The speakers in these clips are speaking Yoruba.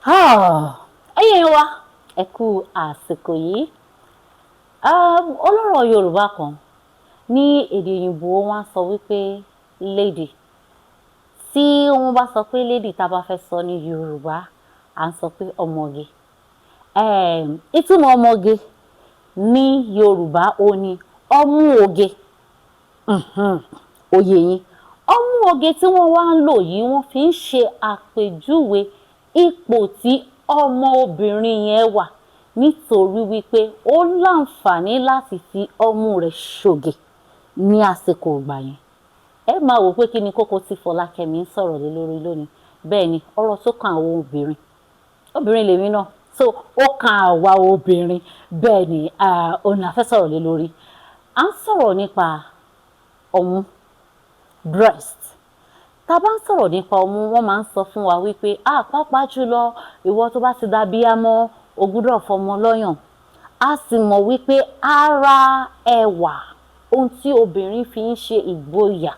Ẹ̀yin wa ẹ kú àsìkò yìí. Ọlọ́rọ̀ Yorùbá kan ní èdè òyìnbó wọ́n sọ wípé lady. Tí wọ́n bá sọ pé lady tá bá fẹ́ sọ ní Yorùbá à ń sọ pé ọmọge. Ìtumọ̀ ọmọge ní Yorùbá ó ní ọmú oge. Oyè yín. Ọmú oge tí wọ́n wá ń lò yìí wọ́n fi ń ṣe àpèjúwe ipò tí ọmọ obìnrin yẹn wà nítorí wípé ó láǹfààní láti fi ọmú rẹ̀ ṣoge ní àsìkò ìgbà yẹn. Ẹ máa wò pé kí ni kókó tí Folakemi ń sọ̀rọ̀ lé lórí lónìí. Bẹ́ẹ̀ ni ọ̀rọ̀ tó kan àwọn obìnrin. Obìnrin lèmi náà. So ó kan àwa obìnrin. Bẹ́ẹ̀ ni òun la fẹ́ sọ̀rọ̀ lé lórí. À ń sọ̀rọ̀ nípa ọmú, breast. Tá bá ń sọ̀rọ̀ nípa ọmú wọ́n máa ń sọ fún wa wípé pàápàá jùlọ ìwọ tó bá ti dábíyámọ́ o gbọ́dọ̀ fọmọ lọ́yàn. A sì mọ̀ wípé ara ẹwà ohun tí obìnrin fi ń ṣe ìgboyà.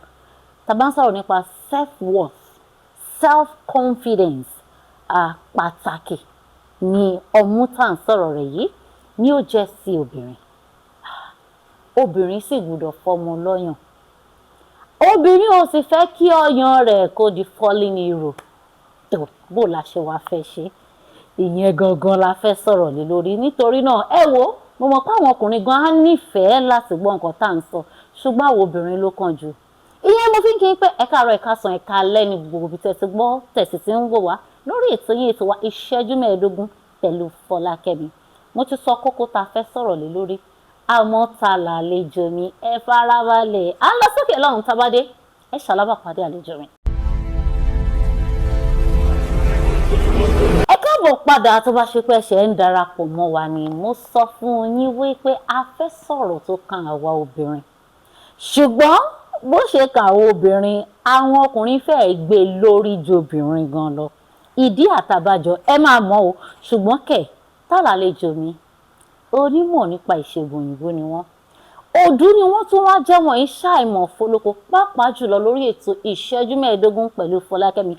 Tá bá ń sọ̀rọ̀ nípa self-worth, self-confidence pàtàkì ni ọmú tá ń sọ̀rọ̀ rẹ̀ yìí ni ó jẹ́ sí obìnrin. Obìnrin sì gbọ́dọ̀ fọmọ lọ́yàn. Obìnrin ò sì fẹ́ kí ọyàn rẹ̀ kó di falling hero. Bó la ṣe wá fẹ́ ṣe. Ìyẹn gangan la fẹ́ sọ̀rọ̀ lé lórí. Nítorí náà ẹ wo mo mọ̀ pé àwọn ọkùnrin gan á nífẹ̀ẹ́ láti gbọ́ nǹkan tá à ń sọ ṣùgbọ́n àwọn obìnrin ló kàn jù. Ìyẹn mo fi ń kí pé ẹ káàárọ̀ ẹ káàsán ẹ káalẹ́ ní gbogbo ibi tẹ̀sí gbọ́ tẹ̀sí tí ń wò wá lórí ètò yín ètò wa ìṣẹ́jú 15 pẹ̀lú Folakemi. Mo ti sọ kókó tá a fẹ́ sọ̀rọ̀ lé lórí. Àmọ́ ta làlejò mi ẹ farabalẹ̀ à ń lọ sókè lọ́hùn tábádé ẹ ṣalábàpàdé àlejò mi. Ẹ káàbọ̀ padà tó bá ṣe pé ẹ̀ṣẹ̀ ń darapọ̀ mọ́ wa ni mo sọ fún yín wípé a fẹ́ sọ̀rọ̀ tó kan àwa obìnrin. Ṣùgbọ́n bó ṣe kan àwọn obìnrin àwọn ọkùnrin fẹ́ẹ́ gbé lórí ju obìnrin gan lọ. Ìdí àtàbàjọ ẹ máa mọ̀ o ṣùgbọ́n kẹ̀ tá làlejò mi. Onímọ̀ nípa ìṣègùn òyìnbó ni wọ́n. Òdú ni wọ́n tún wá jẹ́ wọ̀nyí ṣàìmọ̀ fólókó pàápàá jùlọ lórí ètò ìṣẹ́jú 15 pẹ̀lú Folakemi.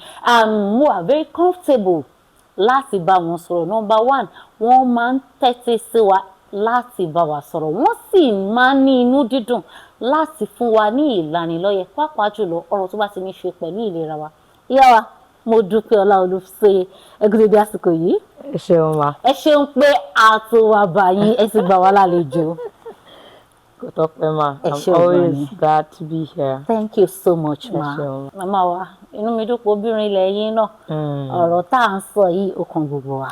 Mo are very comfortable láti bá wọn sọ̀rọ̀. Number one, wọ́n máa ń tẹ́tí sí wa láti bá wa sọ̀rọ̀. Wọ́n sì máa ń ní inú dídùn láti fún wa ní ìlanilọ́yẹ̀ pàápàá jùlọ ọ̀rọ̀ tó bá ti ní ṣe pẹ̀lú ìlera wa. Ìyá wa Modupe Olufisoye ẹgbẹ́ bí àsìkò yìí. Ẹ ṣeun ma. Ẹ ṣeun pé a tó wá bá yín ẹ sì gbà wá lálejò. Kò tọ́pẹ́ ma. I'm always glad to be here. Thank you so much ma. Màmá wa inú mi dùn pé obìnrin lẹ́yìn náà. Ọ̀rọ̀ tá à ń sọ yìí ó kan gbogbo wa.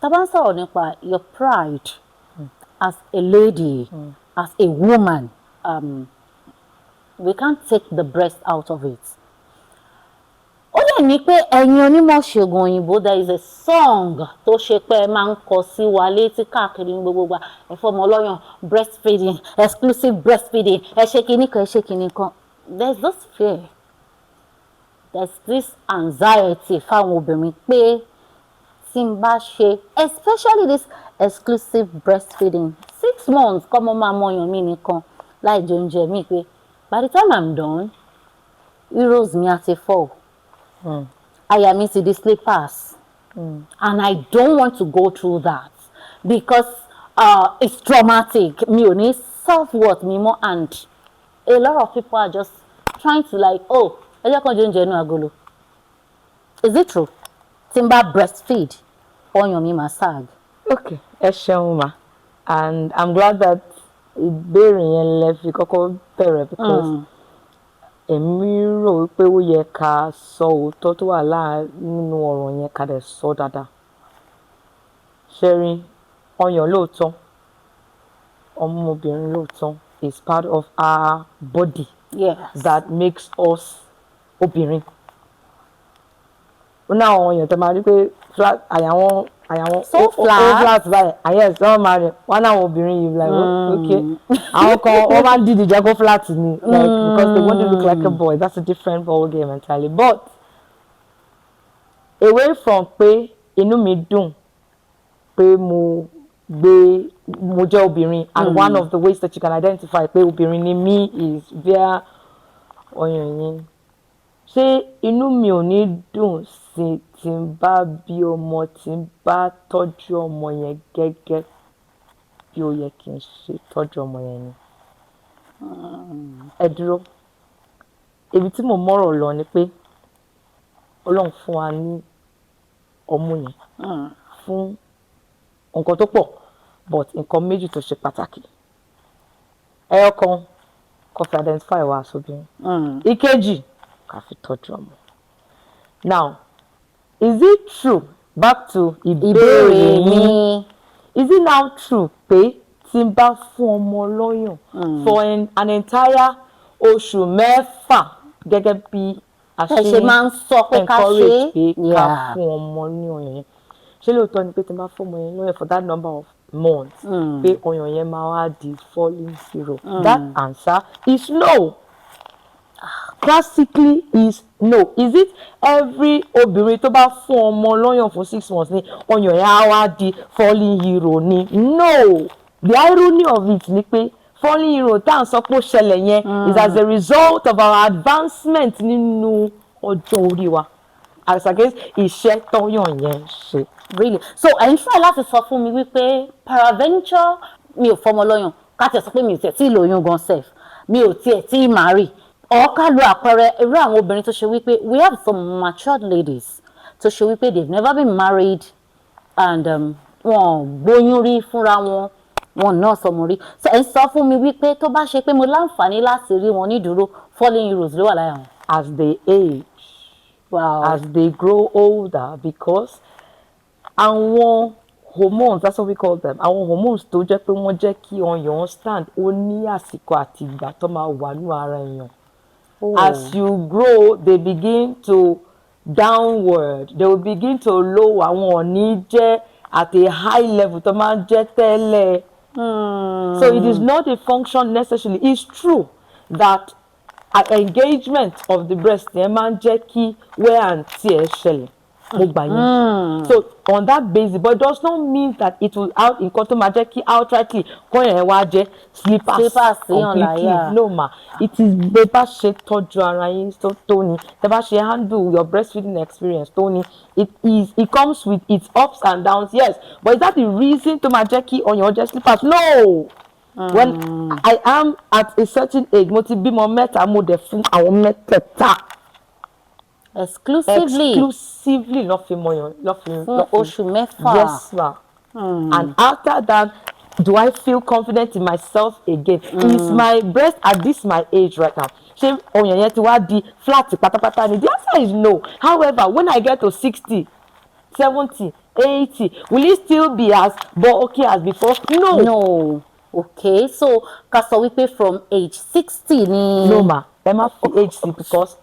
Tá bá ń sọ̀rọ̀ nípa your pride as a lady, as a woman, we can't take the breast out of it. Ó dẹ̀ ní pé ẹ̀yin onímọ̀ ṣègùn òyìnbó there is a song tó ṣe pé ẹ máa ń kọ sí wa létí káàkiri ní gbogbo ìgbà ẹ fọmọ lọ́yàn breastfeeding exclusive breastfeeding ẹ ṣe kinní kan ẹ ṣe kinní kan. There is this fear, there is this anxiety fáwọn obìnrin pé tí n bá ṣe especially this exclusive breastfeeding 6 months kọ́mọ máa mọyàn mí nìkan láì jẹ oúnjẹ mi pé by the time I'm done heroes mi àti fall. Àyà mi ti di slippers. And I don't want to go through that because it's traumatic. Mi ò ní self-worth mi mọ́ and a lot of people are just trying to like ẹ jẹ́ kán jẹ oúnjẹ inú agolo. Is it true? Tí n bá breastfeed ọyàn mi máa sag. Okay, ẹ ṣeun ma. And I'm glad that ìbéèrè yẹn lẹ fi kọ́kọ́ bẹ̀rẹ̀ because èmi rò wípé ó yẹ ká sọ òótọ́ tó wà nínú ọ̀rọ̀ yẹn ká dẹ̀ sọ dáadáa. Ṣẹ́rí ọyàn lóòótọ́ ọmọbìnrin lóòótọ́ is part of our body that makes us obìnrin. Ó ní àwọn ọyàn tó máa rí pé àyà wọn so flat báyìí àyẹ̀ ẹ̀sán máa rìn wọ́n náà obìnrin yìí like okay àwọn kan wọ́n máa ń dìde jẹ́ kó flat ni like because they want to look like a boy. That's a different ball game entirely. But away from pé inú mi dùn pé mo jẹ́ obìnrin and one of the ways that you can identify pé obìnrin ni me is via ọyàn yín ṣé inú mi ò ní dùn sí tí n bá bí ọmọ tí n bá tọ́jú ọmọ yẹn gẹ́gẹ́ bí ó yẹ kí n ṣe tọ́jú ọmọ yẹn ni. Ẹ dúró, ibi tí mo mọ́rọ̀ lọ ni pé Ọlọ́run fún wa ní ọmú yẹn fún nǹkan tó pọ̀, but nǹkan méjì tó ṣe pàtàkì. Ẹyọ kan kó fi identify wa as obìnrin. Ìkejì ká fi tọ́jú ọmọ. Now, is it true, back to ìbéèrè mi, is it now true pé tí n bá fún ọmọ lọ́yàn for an entire oṣù mẹ́fà gẹ́gẹ́ bí a ṣe máa ń sọ pé ká encourage pé ká fún ọmọ ní ọyàn yẹn, ṣé lóòótọ́ ni pé tí n bá fún ọmọ yẹn lọ́yàn for that number of months pé ọyàn yẹn máa wá di falling zero? That answer is no. Classically is no. Is it every obìnrin tó bá fún ọmọ lọ́yàn fún 6 months ni ọyàn yẹn á wá di falling hero ni? No. The irony of it ni pé falling hero tá à ń sọ pé ó ṣẹlẹ̀ yẹn is as a result of our advancement nínú ọjọ́ orí wa as against iṣẹ́ tọ́yàn yẹn ṣe. Really? So ẹ̀yin try láti sọ fún mi wípé paraventure mi ò fọmọ lọ́yàn, ká tiẹ̀ sọ pé mi ò tiẹ̀ tí ì lóyún gan sef, mi ò tiẹ̀ tí ì marry, ká lo àpẹẹrẹ irú àwọn obìnrin tó ṣe wípé we have some matured ladies tó ṣe wípé they've never been married and wọn gbóyún rí fúnra wọn náà sọmọ rí. So ẹ sọ fún mi wípé tó bá ṣe pé mo láǹfààní láti rí wọn nídúró falling heroes ló wà láyà wọn. As they age, as they grow older, because àwọn hormones, that's what we call them, àwọn hormones tó jẹ́ pé wọ́n jẹ́ kí ọyàn stand ó ní àsìkò àti ìgbà tó máa wà ní ara èèyàn. As you grow, they begin to downward, they will begin to lower, àwọn ò ní jẹ́ at a high level tó máa ń jẹ́ tẹ́lẹ̀. So it is not a function necessarily. It's true that an engagement of the breast yẹn máa ń jẹ́ kí wear and tear ṣẹlẹ̀. So on that basis, but it does not mean that it will out nǹkan tó máa jẹ́ kí outrightly kọ́yàn ẹ̀ wá jẹ́ slippers completely. No ma, it is bẹ́ẹ̀ bá ṣe tọ́jú ara yín tó ní, tẹ́ bá ṣe handle your breastfeeding experience tó ní, it comes with its ups and downs, yes, but is that the reason tó máa jẹ́ kí ọyàn jẹ́ slippers? No. When I am at a certain age, mo ti bímọ mẹ́ta, mo dẹ̀ fún àwọn mẹ́tẹ̀ẹ̀ta. Exclusively lọ fi mọyàn fún oṣù mẹ́fà. Yes ma. And after that, do I feel confident in myself again? Is my breast at this my age right now, ṣé ọyàn yẹn ti wá di flat pátápátá ni? The answer is no. However, when I get to 60, 70, 80, will it still be as bulky as before? No. No. Okay, so ká sọ wípé from age 60 ni. No ma, ẹ má fi age sí because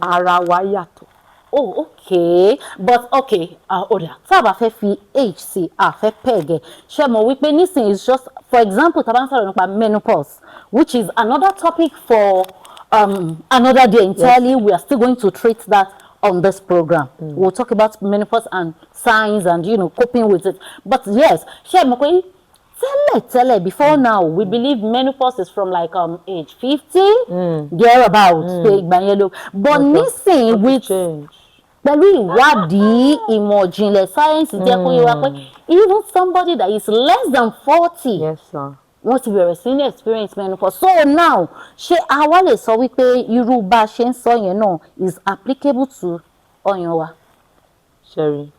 ara wa yàtọ̀. Oh, okay, but okay, ọ̀dà tá a bá fẹ́ fi age sí a fẹ́ pẹ̀gẹ̀, ṣé mo wípé nísìnyí is just for example tá a bá ń sọ̀rọ̀ nípa menopause, which is another topic for another day entirely. Yes. We are still going to treat that on this program. We'll talk about menopause and signs and coping with it. But yes, ṣé mo pé tẹ́lẹ̀ before now we believe menopause is from like age 50 thereabouts pé ìgbà yẹn ló, but nísìnyí with pẹ̀lú ìwádìí ìmọ̀ ìjìnlẹ̀ sáyẹ́ǹsì jẹ́ kó yé wa pé even somebody that is less than 40, yes sir, wọ́n ti bẹ̀rẹ̀ sí ní experience menopause. So now ṣé àwa lè sọ wípé irú bá a ṣe ń sọ yẹn náà is applicable to ọyàn wa? Sherry,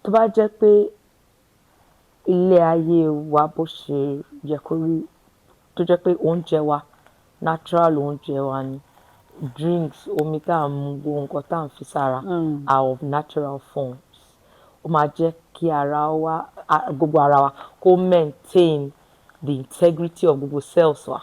tó bá jẹ́ pé ilé ayé wa bó ṣe yẹ kó rí, tó jẹ́ pé oúnjẹ wa natural oúnjẹ wa ni, drinks, omi tá à ń mu, gbogbo nǹkan tá à ń fi sára are of natural forms, ó máa jẹ́ kí gbogbo ara wa kó maintain the integrity of gbogbo cells wa.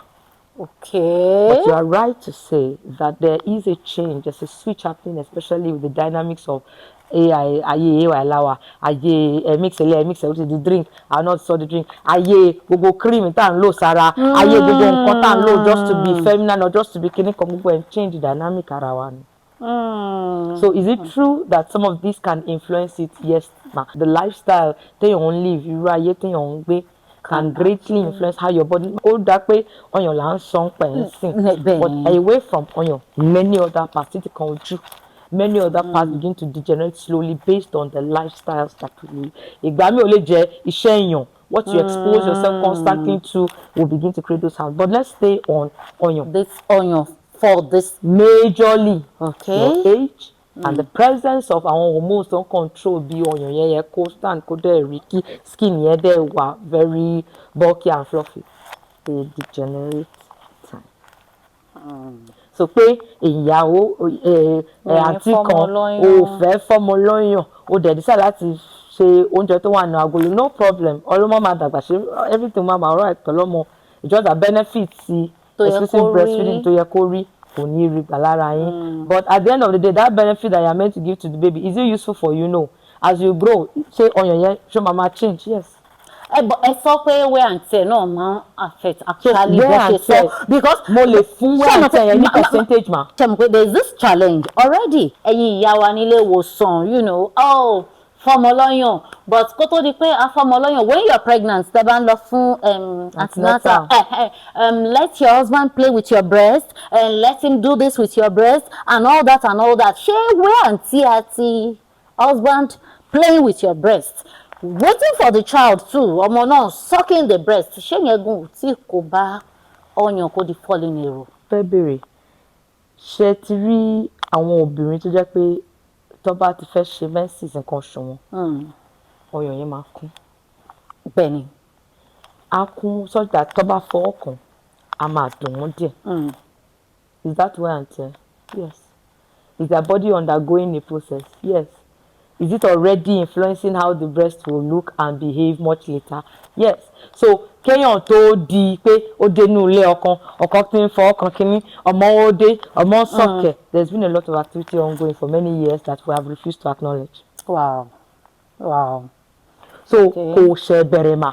Okay. But you are right to say that there is a change, there's a switch happening, especially with the dynamics of ayé láwa, ayé mix the drink, I not saw the drink, ayé gbogbo cream tá ń lò sára, ayé gbogbo nǹkan tá ń lò just to be feminine or just to be kíní kan, gbogbo and change the dynamic ara wa ni. So is it true that some of this can influence it? Yes ma. The lifestyle téèyàn ń live, irú ayé téèyàn ń gbé can greatly influence how your body. Ó dá pé ọyàn là ń sọ pé ń sìn, but away from ọyàn, many other parts títí kan ojú, many other parts begin to degenerate slowly based on the lifestyles that we live. Ìgbà mi ò lè jẹ́ iṣẹ́ èèyàn, what you expose yourself constantly to will begin to create those habits. But let's stay on ọyàn. This ọyàn for this majorly, okay, your age and the presence of our hormones don't control bí ọyàn yẹn yẹ kó stand kó dẹ̀ rí kí skin yẹn dẹ̀ wà very bulky and fluffy. They degenerate time. So pé ìyàwó àǹtí kan ò fẹ́ fọ́mọ lọ́yàn ó dẹ̀ decide láti ṣe oúnjẹ tó wà ní agolo, no problem, ọlọ́mọ máa dàgbà ṣe everything máa máa right pẹ̀lú ọmọ, just the benefits exclusive breastfeeding tó yẹ kó rí kò ní rí gbà lára yín. But at the end of the day, that benefit that you are meant to give to the baby, is it useful for you? No. As you grow, ṣé ọyàn yẹn ṣé máa change? Yes. Ẹ sọ pé wear and tear náà máa affect actually bó ṣe sọ because mo lè fún wear and tear yẹn ní percentage ma. ṣe mo pé there is this challenge already ẹ̀yin ìyá wa nílé ìwòsàn fọmọ lọ́yàn, but kó tó di pé a fọmọ lọ́yàn, when you are pregnant tẹ́ bá ń lọ fún antenatal, let your husband play with your breast and let him do this with your breast and all that ṣé wear and tear ti husband playing with your breast, waiting for the child too, ọmọ náà sucking the breast, ṣé yẹn gùn tí kò bá ọyàn kó di falling èrò. fẹ́ bèrè ṣe ti rí àwọn obìnrin tó jẹ́ pé tó bá ti fẹ́ ṣe menses nǹkan oṣù wọn ọyàn yẹn máa kún. Bẹ́ẹ̀ni. A kún such that tó bá fọwọ́ kàn á máa dùn wọ́n díẹ̀. Is that wear and tear? Yes. Is their body undergoing a process? Yes. Is it already influencing how the breast will look and behave much later? Yes. So kéèyàn tó di pé ó dé inú ilé ọkọ tí ń fọwọ́ kan kínní, ọmọ ó dé, ọmọ sọ̀kẹ̀. There's been a lot of activity ongoing for many years that we have refused to acknowledge. Wow. So kò ṣe bẹ̀rẹ̀ mà.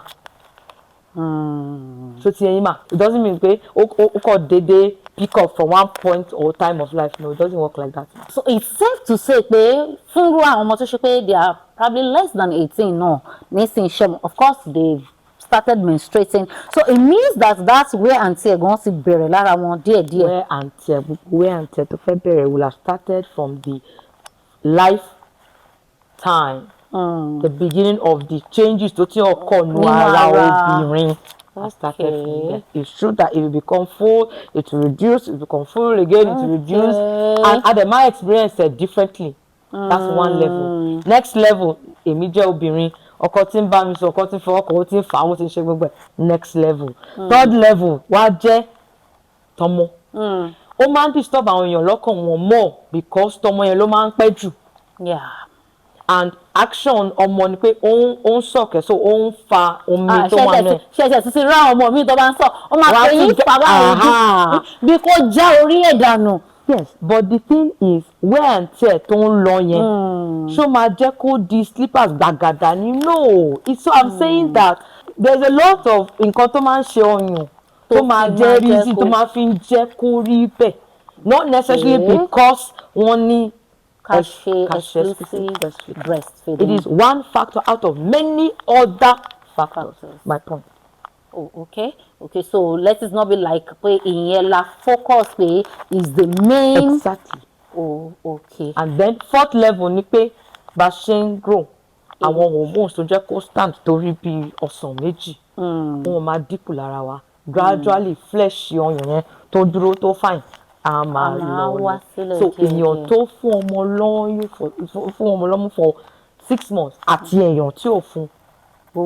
So ti ẹyin mà, it doesn't mean pé ó kọ̀ dédé pick up from one point or time of life. No, it doesn't work like that. So it's safe to say pé fúnrú àwọn ọmọ tó ṣe pé they are probably less than 18 náà nísìnyí ṣe, of course they started menstruating, so it means that wear and tear gan ti bẹ̀rẹ̀ lára wọn díẹ̀díẹ̀. Wear and tear tó fẹ́ bẹ̀rẹ̀ will have started from the lifetime, the beginning of the changes tó ti occur ní ara obìnrin. Started from there. It's true that it will become full, it will reduce, it will become full again, it will reduce, and Adema experience it differently. That's one level. Next level, èmi jẹ́ obìnrin, ọkọ tí ń bá mi sọ, ọkọ tí ń fọwọ́ kàn, ó tí ń fà á, ó tí ń ṣe gbogbo ẹ̀. Next level. Third level wá jẹ́ tọmọ. Ó máa ń disturb àwọn èèyàn lọ́kàn wọn more because tọmọ yẹn ló máa ń pẹ́ jù. And action ọmọ ni pé ó ń sọ̀kẹ́, so ó ń fa omi tó wà náà. ṣẹ̀ṣẹ̀ títí rá ọmọ mi tó bá ń sọ ó máa pè yín bàbá òun bí kò já orí ẹ̀ dànù. Yes, but the thing is wear and tear tó ń lọ yẹn ṣó máa jẹ́ kó di slippers gbàgàdà ni? No, so I'm saying that there's a lot of nǹkan tó máa ń ṣe ọyàn tó máa jẹ́ reason tó máa fi ń jẹ́ kó rí bẹ́ẹ̀, not necessarily because wọ́n ní exclusive breastfeeding. It is one factor out of many other factors. My point. Oh, okay. So let it not be like pé ìyẹn la focus pé is the main. Exactly. Oh, okay. And then fourth level ni pé bá ṣe ń grow àwọn hormones tó jẹ́ kó stand torí bí ọ̀sán méjì wọ́n máa dínkù lára wa gradually flesh ọyàn yẹn tó dúró tó fine a máa lọ so èèyàn tó fún ọmọ lọ́mú for 6 months àti èèyàn tí ò fún we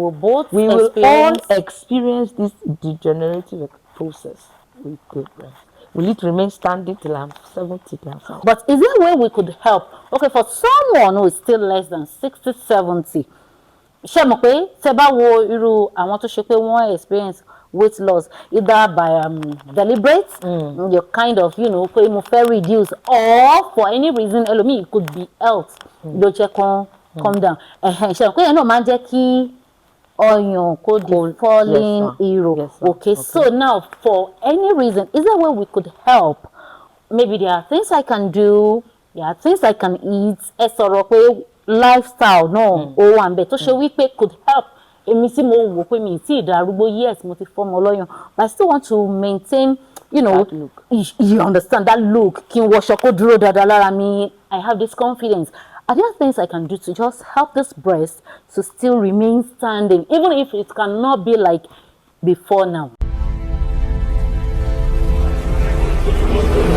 will all experience this degenerative process with the breast. Will it remain standing till I'm 70? But is there a way we could help? Okay, for someone who is still less than 60, 70, ṣé mọ̀ pé tẹ́ bá wo irú àwọn tó ṣe pé wọ́n experience weight loss either by deliberate, you kind of, pé mo fẹ́ reduce, or for any reason ẹlòmíì it could be health ló jẹ́ kán come down. Ṣé mọ̀ pé yẹn náà máa ń jẹ́ kí ọyàn kó di falling hero. Okay, so now for any reason, is there a way we could help? Maybe there are things I can do, there are things I can eat. Ẹ sọ̀rọ̀ pé lifestyle náà ó wà ńbẹ̀ tó ṣe wípé could help èmi tí mo wò pé mi tí ìdarúgbó, yes mo ti fọ́mọ lọ́yàn, but I still want to maintain, you know, you understand that look, kí n wọṣọ kó dúró dáadáa lára mi. I have this confidence. Are there things I can do to just help this breast to still remain standing, even if it cannot be like before now?